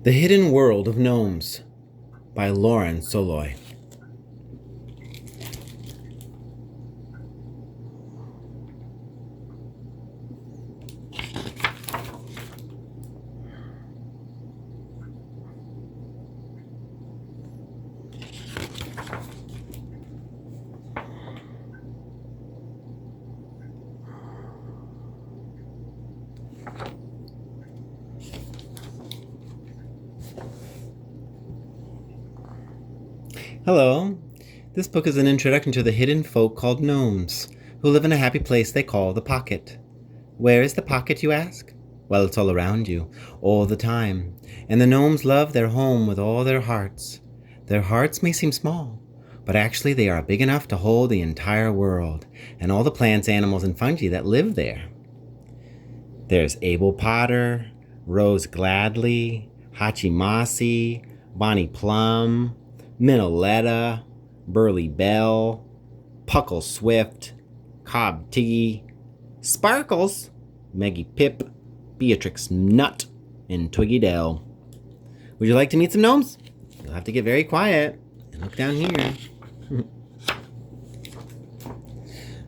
The Hidden World of Gnomes by Lauren Soloy. Hello. This book is an introduction to the hidden folk called gnomes, who live in a happy place they call the pocket. Where is the pocket, you ask? Well, it's all around you, all the time, and the gnomes love their home with all their hearts. Their hearts may seem small, but actually they are big enough to hold the entire world, and all the plants, animals, and fungi that live there. There's Abel Potter, Rose Gladly, Hachimasi, Bonnie Plum, Minoletta, Burley Bell, Puckle Swift, Cobb Tiggy, Sparkles, Meggie Pip, Beatrix Nut, and Twiggy Dell. Would you like to meet some gnomes? You'll have to get very quiet and look down here.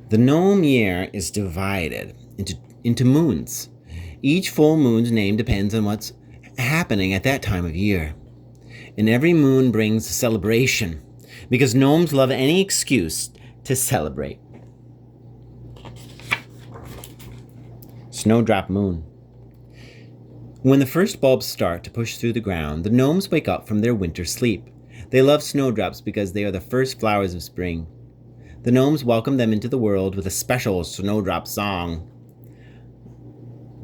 The gnome year is divided into moons. Each full moon's name depends on what's happening at that time of year. And every moon brings a celebration, because gnomes love any excuse to celebrate. Snowdrop Moon. When the first bulbs start to push through the ground, the gnomes wake up from their winter sleep. They love snowdrops because they are the first flowers of spring. The gnomes welcome them into the world with a special snowdrop song.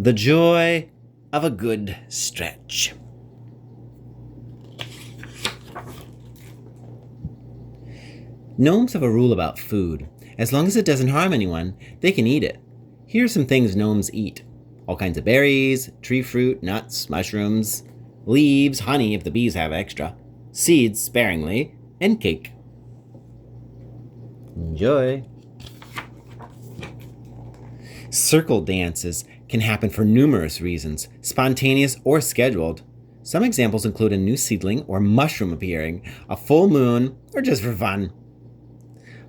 The joy of a good stretch. Gnomes have a rule about food. As long as it doesn't harm anyone, they can eat it. Here are some things gnomes eat. All kinds of berries, tree fruit, nuts, mushrooms, leaves, honey if the bees have extra, seeds sparingly, and cake. Enjoy. Circle dances can happen for numerous reasons, spontaneous or scheduled. Some examples include a new seedling or mushroom appearing, a full moon, or just for fun.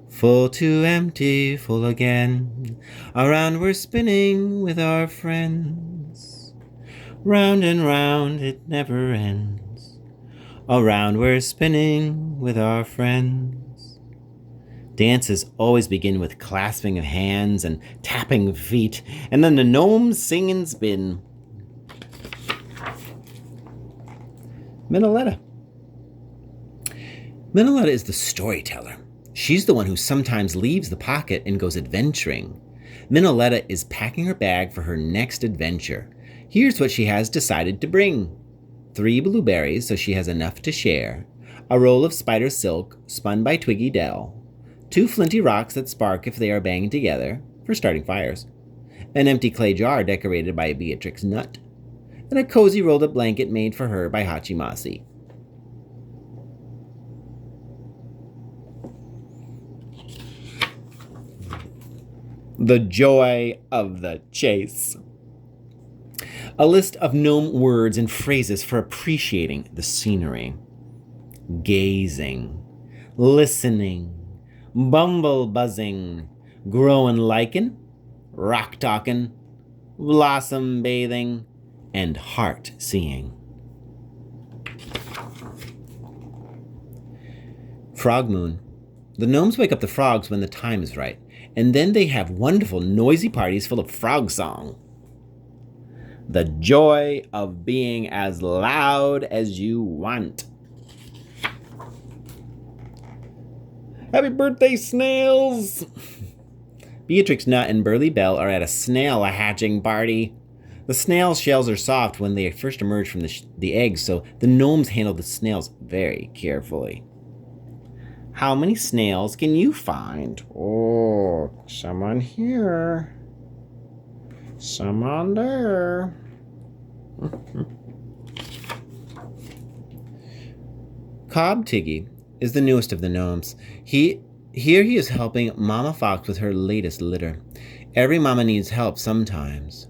Full to empty, full again, around we're spinning with our friends. Round and round it never ends, around we're spinning with our friends. Dances always begin with clasping of hands and tapping of feet, and then the gnomes sing and spin. Minoletta. Minoletta is the storyteller. She's the one who sometimes leaves the pocket and goes adventuring. Minoletta is packing her bag for her next adventure. Here's what she has decided to bring. 3 blueberries so she has enough to share, a roll of spider silk spun by Twiggy Dell, 2 flinty rocks that spark if they are banged together for starting fires, an empty clay jar decorated by Beatrix Nut, and a cozy rolled-up blanket made for her by Hachimasi. The joy of the chase. A list of gnome words and phrases for appreciating the scenery. Gazing, listening, bumble buzzing, growin' likin', rock talkin', blossom bathing, and heart seeing. Frog Moon. The gnomes wake up the frogs when the time is right, and then they have wonderful noisy parties full of frog song. The joy of being as loud as you want. Happy birthday, snails! Beatrix Nut and Burley Bell are at a snail hatching party. The snail shells are soft when they first emerge from the eggs, so the gnomes handle the snails very carefully. How many snails can you find? Oh, some on here. Some on there. Cobb Tiggy is the newest of the gnomes. He is helping Mama Fox with her latest litter. Every mama needs help sometimes.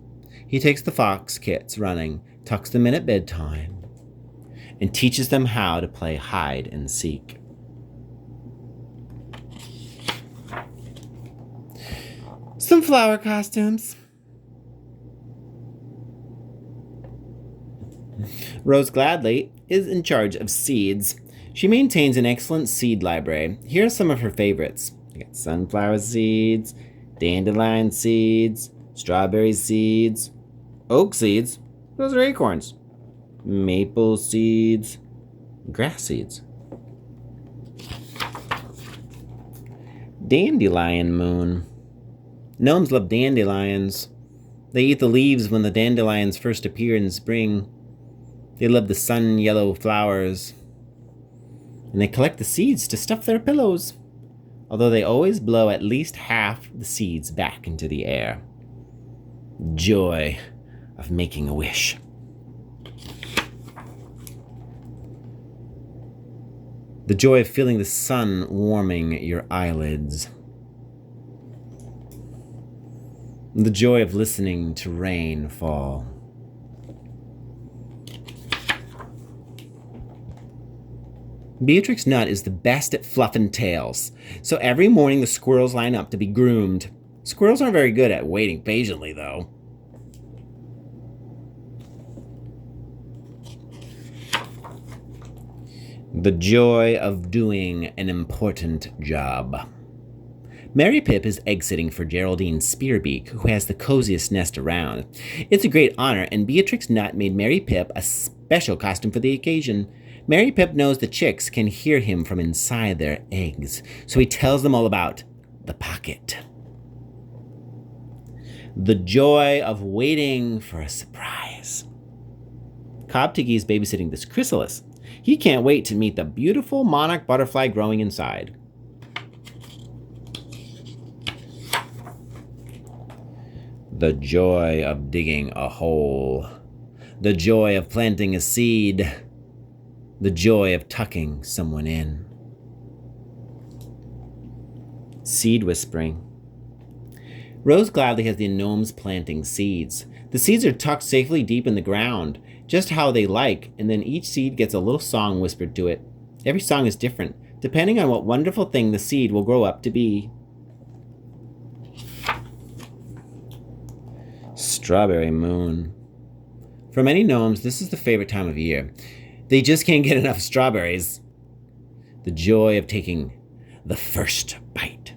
He takes the fox kits running, tucks them in at bedtime. and teaches them how to play hide and seek. Some flower costumes. Rose Gladly is in charge of seeds. She maintains an excellent seed library. Here are some of her favorites. We got sunflower seeds, dandelion seeds, strawberry seeds, oak seeds, those are acorns, maple seeds, grass seeds. Dandelion moon. Gnomes love dandelions. They eat the leaves when the dandelions first appear in spring. They love the sun-yellow flowers. And they collect the seeds to stuff their pillows, although they always blow at least half the seeds back into the air. Joy of making a wish. The joy of feeling the sun warming your eyelids. The joy of listening to rain fall. Beatrix Nutt is the best at fluffing tails, so every morning the squirrels line up to be groomed. Squirrels aren't very good at waiting patiently, though. The joy of doing an important job. Mary Pip is egg-sitting for Geraldine Spearbeak, who has the coziest nest around. It's a great honor, and Beatrix Nutt made Mary Pip a special costume for the occasion. Mary Pip knows the chicks can hear him from inside their eggs, so he tells them all about the pocket. The joy of waiting for a surprise. Cobb Tiggy is babysitting this chrysalis. He can't wait to meet the beautiful monarch butterfly growing inside. The joy of digging a hole. The joy of planting a seed. The joy of tucking someone in. Seed whispering. Rose Gladly has the gnomes planting seeds. The seeds are tucked safely deep in the ground, just how they like, and then each seed gets a little song whispered to it. Every song is different, depending on what wonderful thing the seed will grow up to be. Strawberry moon. For many gnomes, this is the favorite time of year. They just can't get enough strawberries. The joy of taking the first bite.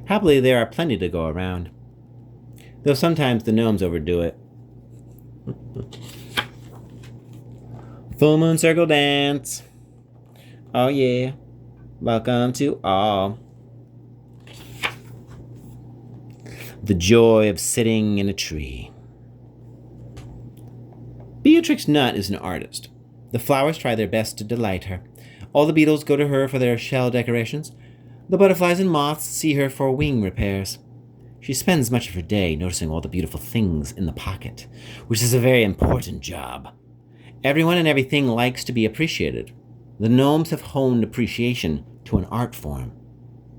Happily, there are plenty to go around, though sometimes the gnomes overdo it. Full moon circle dance. Oh yeah. Welcome to all. The joy of sitting in a tree. Beatrix Nutt is an artist. The flowers try their best to delight her. All the beetles go to her for their shell decorations. The butterflies and moths see her for wing repairs. She spends much of her day noticing all the beautiful things in the pocket, which is a very important job. Everyone and everything likes to be appreciated. The gnomes have honed appreciation to an art form,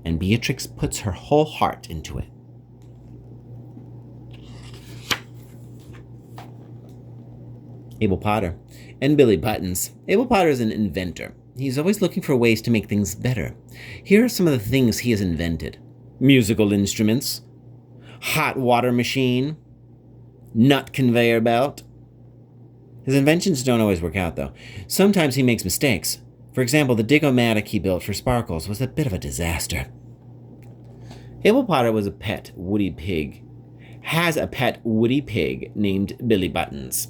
and Beatrix puts her whole heart into it. Abel Potter and Billy Buttons. Abel Potter is an inventor. He's always looking for ways to make things better. Here are some of the things he has invented. Musical instruments, hot water machine, nut conveyor belt. His inventions don't always work out, though. Sometimes he makes mistakes. For example, the Dig-O-Matic he built for Sparkles was a bit of a disaster. Abel Potter was a pet woody pig. Has a pet woody pig named Billy Buttons.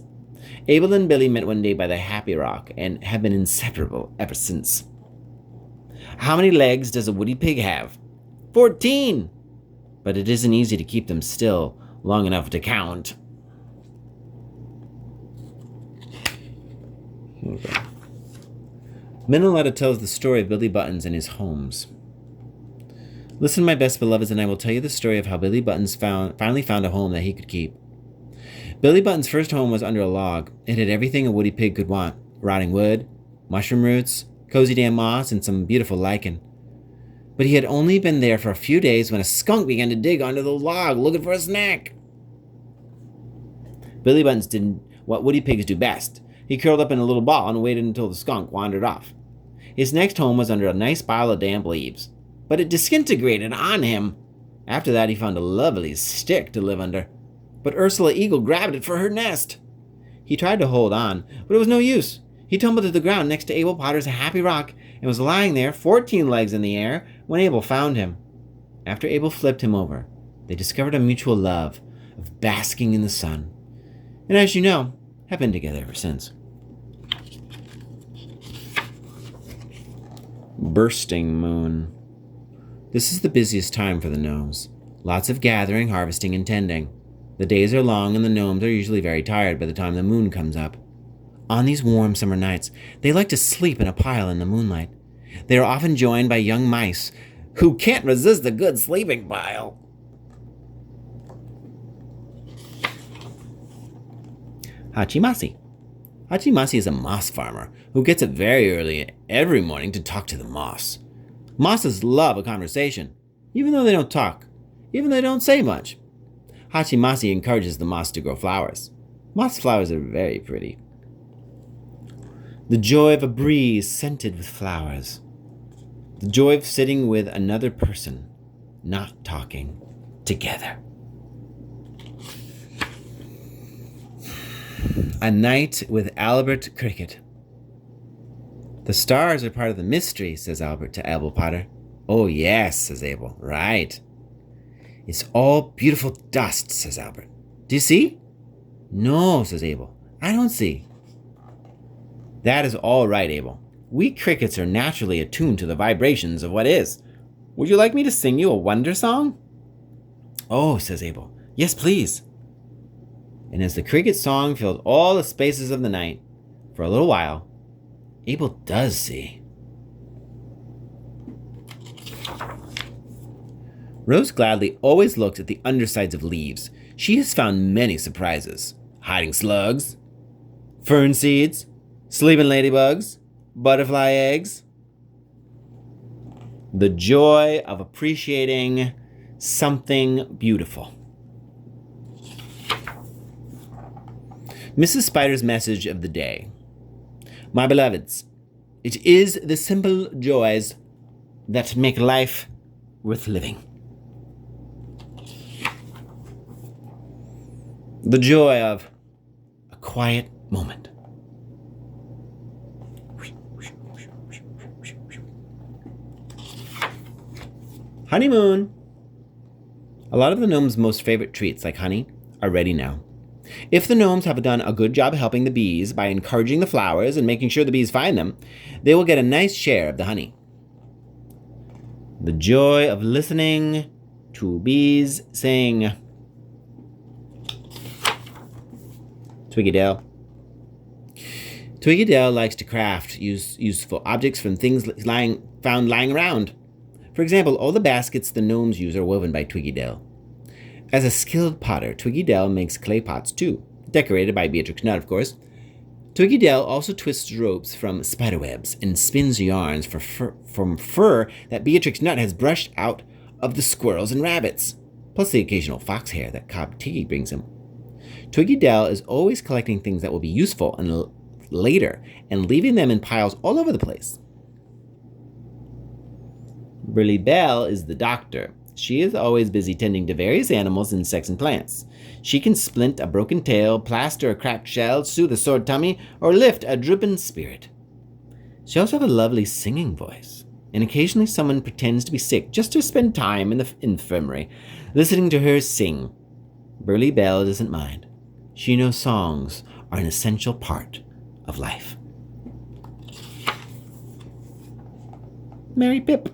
Abel and Billy met one day by the Happy Rock and have been inseparable ever since. How many legs does a woody pig have? 14! But it isn't easy to keep them still long enough to count. Okay. Minoletta tells the story of Billy Buttons and his homes. Listen, my best beloveds, and I will tell you the story of how Billy Buttons finally found a home that he could keep. Billy Button's first home was under a log. It had everything a woody pig could want: rotting wood, mushroom roots, cozy damp moss, and some beautiful lichen. But he had only been there for a few days when a skunk began to dig under the log looking for a snack. Billy Buttons did what woody pigs do best: He curled up in a little ball and waited until the skunk wandered off. His next home was under a nice pile of damp leaves, but it disintegrated on him. After that, he found a lovely stick to live under, but Ursula Eagle grabbed it for her nest. He tried to hold on, but it was no use. He tumbled to the ground next to Abel Potter's happy rock and was lying there, 14 legs in the air, when Abel found him. After Abel flipped him over, they discovered a mutual love of basking in the sun, and as you know, have been together ever since. Bursting moon. This is the busiest time for the gnomes. Lots of gathering, harvesting, and tending. The days are long and the gnomes are usually very tired by the time the moon comes up. On these warm summer nights, they like to sleep in a pile in the moonlight. They are often joined by young mice who can't resist a good sleeping pile. Hachimasi. Hachimasi is a moss farmer who gets up very early every morning to talk to the moss. Mosses love a conversation, even though they don't talk, even though they don't say much. Hachimasi encourages the moss to grow flowers. Moss flowers are very pretty. The joy of a breeze scented with flowers. The joy of sitting with another person, not talking, together. A night with Albert Cricket. The stars are part of the mystery, says Albert to Abel Potter. Oh yes, says Abel. Right. It's all beautiful dust, says Albert. Do you see? No, says Abel. I don't see. That is all right, Abel. We crickets are naturally attuned to the vibrations of what is. Would you like me to sing you a wonder song? Oh, says Abel. Yes, please. And as the cricket song filled all the spaces of the night, for a little while, Abel does see. Rose Gladly always looked at the undersides of leaves. She has found many surprises. Hiding slugs, fern seeds, sleeping ladybugs, butterfly eggs. The joy of appreciating something beautiful. Mrs. Spider's message of the day. My beloveds, it is the simple joys that make life worth living. The joy of a quiet moment. Honeymoon. A lot of the gnomes' most favorite treats, like honey, are ready now. If the gnomes have done a good job helping the bees by encouraging the flowers and making sure the bees find them, they will get a nice share of the honey. The joy of listening to bees sing. Twiggy Dale. Twiggy Dale likes to craft useful objects from things found lying around. For example, all the baskets the gnomes use are woven by Twiggy Dale. As a skilled potter, Twiggy Dale makes clay pots too, decorated by Beatrix Nutt, of course. Twiggy Dale also twists ropes from spiderwebs and spins yarns from fur that Beatrix Nutt has brushed out of the squirrels and rabbits, plus the occasional fox hair that Cobb Tiggy brings him. Twiggy Dale is always collecting things that will be useful later and leaving them in piles all over the place. Burly Bell is the doctor. She is always busy tending to various animals, insects, and plants. She can splint a broken tail, plaster a cracked shell, soothe a sore tummy, or lift a drooping spirit. She also has a lovely singing voice, and occasionally someone pretends to be sick just to spend time in the infirmary, listening to her sing. Burly Bell doesn't mind. She knows songs are an essential part of life. Mary Pip.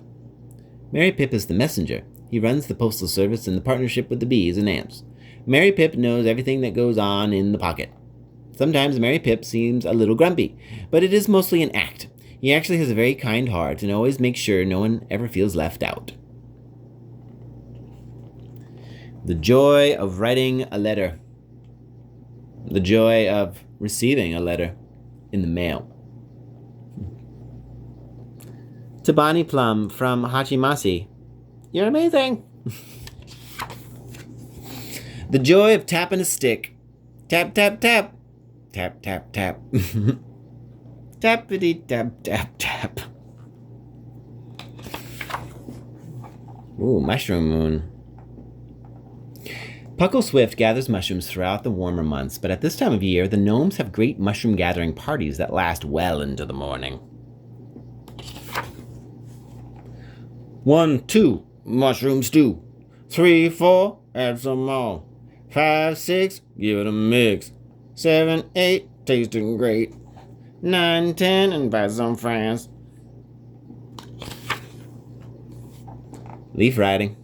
Mary Pip is the messenger. He runs the postal service in the partnership with the bees and ants. Mary Pip knows everything that goes on in the pocket. Sometimes Mary Pip seems a little grumpy, but it is mostly an act. He actually has a very kind heart and always makes sure no one ever feels left out. The joy of writing a letter. The joy of receiving a letter in the mail. To Bonnie Plum from Hachimasi. You're amazing. The joy of tapping a stick. Tap, tap, tap. Tap, tap, tap. Tappity tap, tap, tap. Ooh, mushroom moon. Puckle Swift gathers mushrooms throughout the warmer months, but at this time of year, the gnomes have great mushroom gathering parties that last well into the morning. 1, 2, mushroom stew. 3, 4, add some more. 5, 6, give it a mix. 7, 8, tasting great. 9, 10, invite some friends. Leaf riding.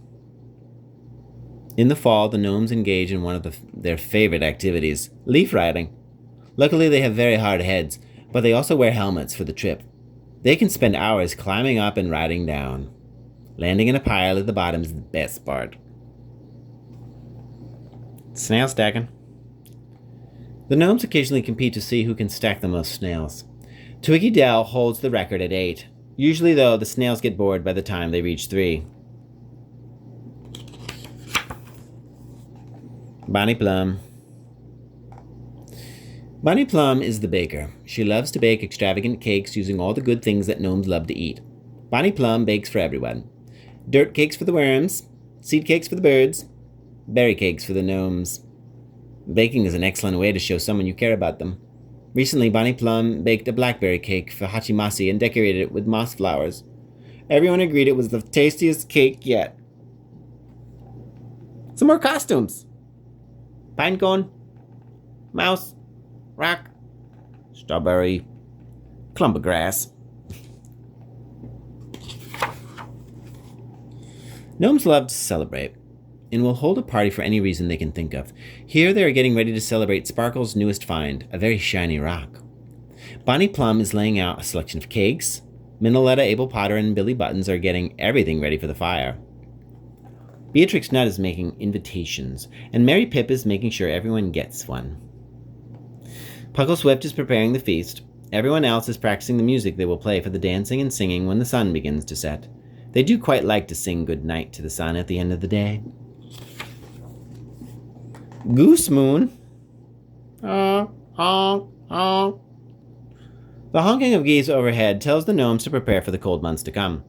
In the fall, the gnomes engage in one of their favorite activities, leaf riding. Luckily, they have very hard heads, but they also wear helmets for the trip. They can spend hours climbing up and riding down. Landing in a pile at the bottom is the best part. Snail stacking. The gnomes occasionally compete to see who can stack the most snails. Twiggy Dell holds the record at 8. Usually, though, the snails get bored by the time they reach 3. Bonnie Plum. Bonnie Plum is the baker. She loves to bake extravagant cakes using all the good things that gnomes love to eat. Bonnie Plum bakes for everyone. Dirt cakes for the worms, seed cakes for the birds, berry cakes for the gnomes. Baking is an excellent way to show someone you care about them. Recently, Bonnie Plum baked a blackberry cake for Hachimasi and decorated it with moss flowers. Everyone agreed it was the tastiest cake yet. Some more costumes. Pinecone, mouse, rock, strawberry, clump of grass. Gnomes love to celebrate and will hold a party for any reason they can think of. Here they are getting ready to celebrate Sparkle's newest find, a very shiny rock. Bonnie Plum is laying out a selection of cakes. Minoletta, Abel Potter, and Billy Buttons are getting everything ready for the fire. Beatrix Nutt is making invitations, and Mary Pip is making sure everyone gets one. Puckle Swift is preparing the feast. Everyone else is practicing the music they will play for the dancing and singing when the sun begins to set. They do quite like to sing good night to the sun at the end of the day. Goose Moon. Honk, honk, honk. The honking of geese overhead tells the gnomes to prepare for the cold months to come.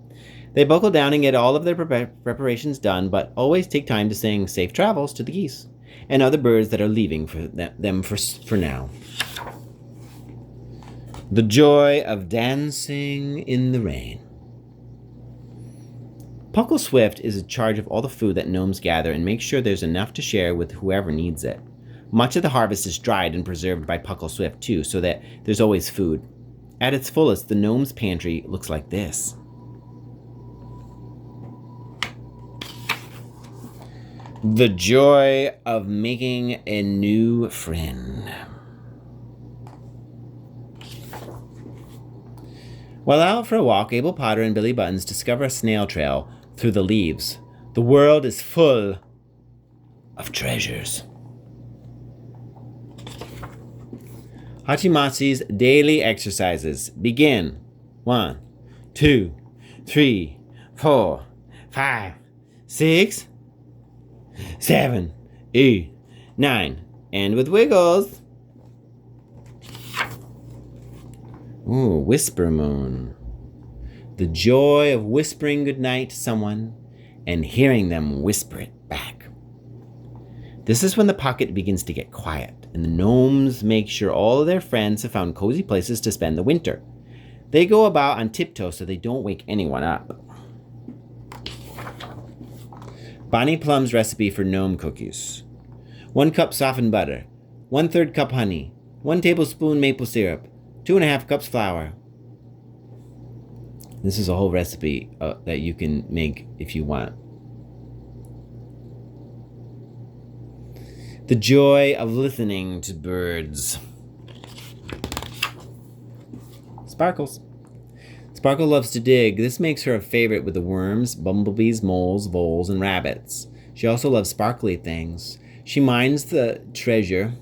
They buckle down and get all of their preparations done, but always take time to sing safe travels to the geese and other birds that are leaving for them for now. The joy of dancing in the rain. Puckle Swift is in charge of all the food that gnomes gather and makes sure there's enough to share with whoever needs it. Much of the harvest is dried and preserved by Puckle Swift too, so that there's always food. At its fullest, the gnomes' pantry looks like this. The joy of making a new friend. While out for a walk, Abel Potter and Billy Buttons discover a snail trail through the leaves. The world is full of treasures. Hachimasi's daily exercises begin. 1, 2, 3, 4, 5, 6, 7, 8, 9, and with wiggles. Ooh, Whisper Moon. The joy of whispering goodnight to someone and hearing them whisper it back. This is when the pocket begins to get quiet, and the gnomes make sure all of their friends have found cozy places to spend the winter. They go about on tiptoe so they don't wake anyone up. Bonnie Plum's recipe for gnome cookies. 1 cup softened butter, 1/3 cup honey, 1 tablespoon maple syrup, 2.5 cups flour. This is a whole recipe that you can make if you want. The joy of listening to birds. Sparkles. Sparkle loves to dig. This makes her a favorite with the worms, bumblebees, moles, voles, and rabbits. She also loves sparkly things. She mines the treasure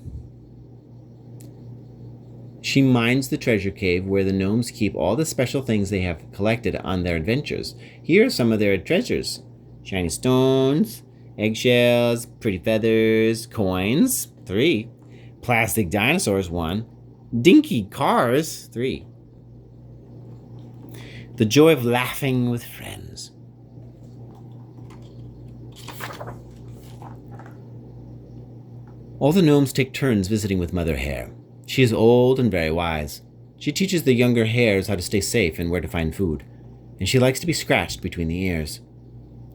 cave where the gnomes keep all the special things they have collected on their adventures. Here are some of their treasures. Shiny stones, eggshells, pretty feathers, coins, 3, Plastic dinosaurs, 1. Dinky cars, 3. The joy of laughing with friends. All the gnomes take turns visiting with Mother Hare. She is old and very wise. She teaches the younger hares how to stay safe and where to find food, and she likes to be scratched between the ears.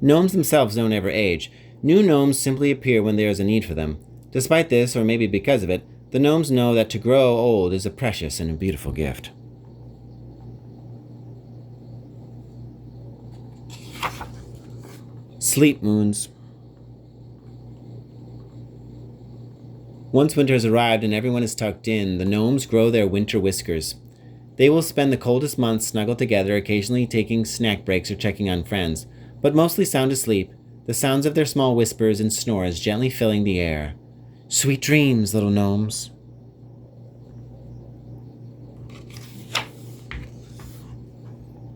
Gnomes themselves don't ever age. New gnomes simply appear when there is a need for them. Despite this, or maybe because of it, the gnomes know that to grow old is a precious and a beautiful gift. Sleep moons. Once winter has arrived and everyone is tucked in, the gnomes grow their winter whiskers. They will spend the coldest months snuggled together, occasionally taking snack breaks or checking on friends, but mostly sound asleep, the sounds of their small whispers and snores gently filling the air. Sweet dreams, little gnomes.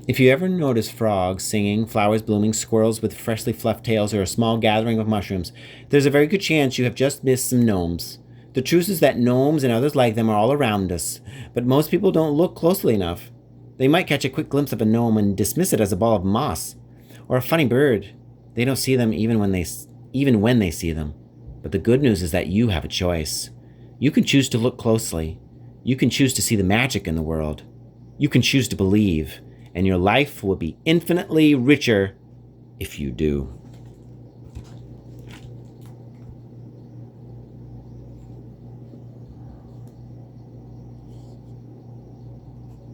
If you ever notice frogs singing, flowers blooming, squirrels with freshly fluffed tails, or a small gathering of mushrooms, there's a very good chance you have just missed some gnomes. The truth is that gnomes and others like them are all around us, but most people don't look closely enough. They might catch a quick glimpse of a gnome and dismiss it as a ball of moss, or a funny bird. They don't see them even when they see them. But the good news is that you have a choice. You can choose to look closely. You can choose to see the magic in the world. You can choose to believe, and your life will be infinitely richer if you do.